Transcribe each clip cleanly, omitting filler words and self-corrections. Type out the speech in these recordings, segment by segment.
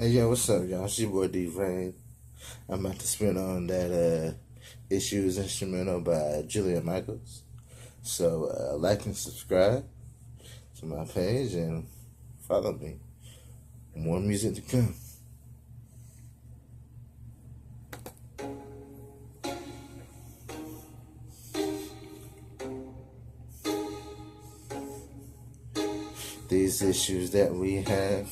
Hey yo, what's up, y'all? It's your boy D Rain. I'm about to spin on that Issues instrumental by Julia Michaels. So like and subscribe to my page and follow me. More music to come. These issues that we have,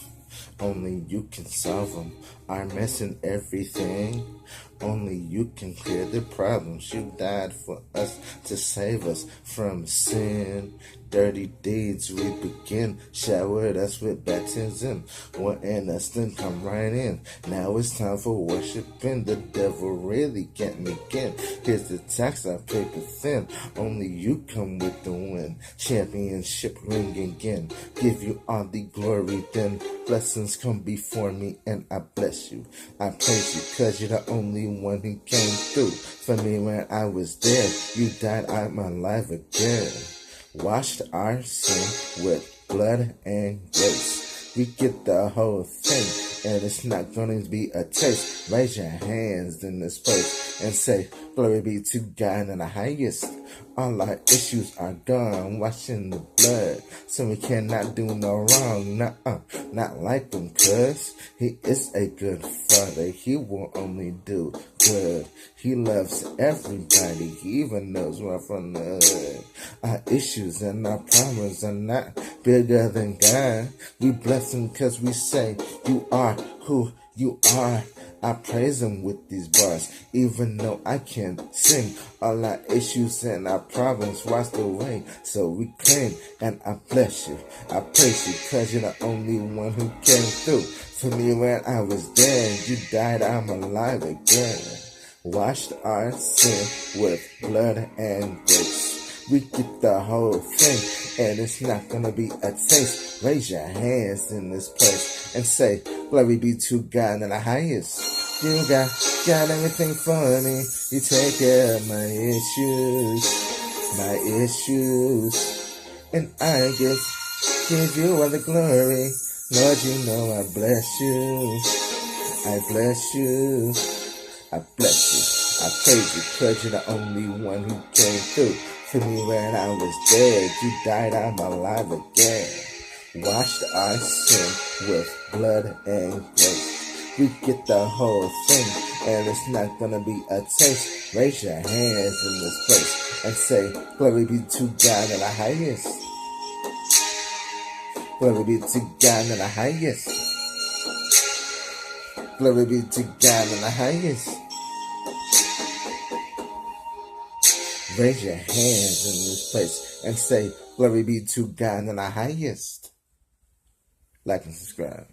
only you can solve them. Our mess and everything, only you can clear the problems. You died for us to save us from sin. Dirty deeds we begin, showered us with baptism. Wanting us to come right in. Now it's time for worshiping. The devil really get me again. Here's the tax I paper thin. Only you come with the win. Championship ring again. Give you all the glory then. Blessings come before me and I bless you. I praise you cause you're the only one who came through for me when I was dead. You died, I'm alive again. Washed our sin with blood and grace. We get the whole thing, and it's not gonna be a taste. Raise your hands in this place and say, glory be to God in the highest. All our issues are gone, washing the blood, so we cannot do no wrong. Not like him, cuz he is a good father. He will only do good. He loves everybody. He even knows we're from the hood. Our issues and our problems are not bigger than God. We bless him cause we say you are who you are. I praise him with these bars, even though I can't sing. All our issues and our problems washed away, so we claim and I bless you. I praise you cause you're the only one who came through for me when I was dead. You died, I'm alive again. Washed our sin with blood and grace. We get the whole thing, and it's not gonna be a taste. Raise your hands in this place and say, glory be to God in the highest. You got everything for me. You take care of my issues, and I give you all the glory. Lord, you know I bless you. I bless you. I bless you. I praise you cause you're the only one who came through for me when I was dead. You died, I'm alive again. Washed our sin with blood and grace. We get the whole thing, and it's not gonna be a taste. Raise your hands in this place and say, glory be to God in the highest. Glory be to God in the highest. Glory be to God in the highest. Raise your hands in this place and say, glory be to God in the highest. Like and subscribe.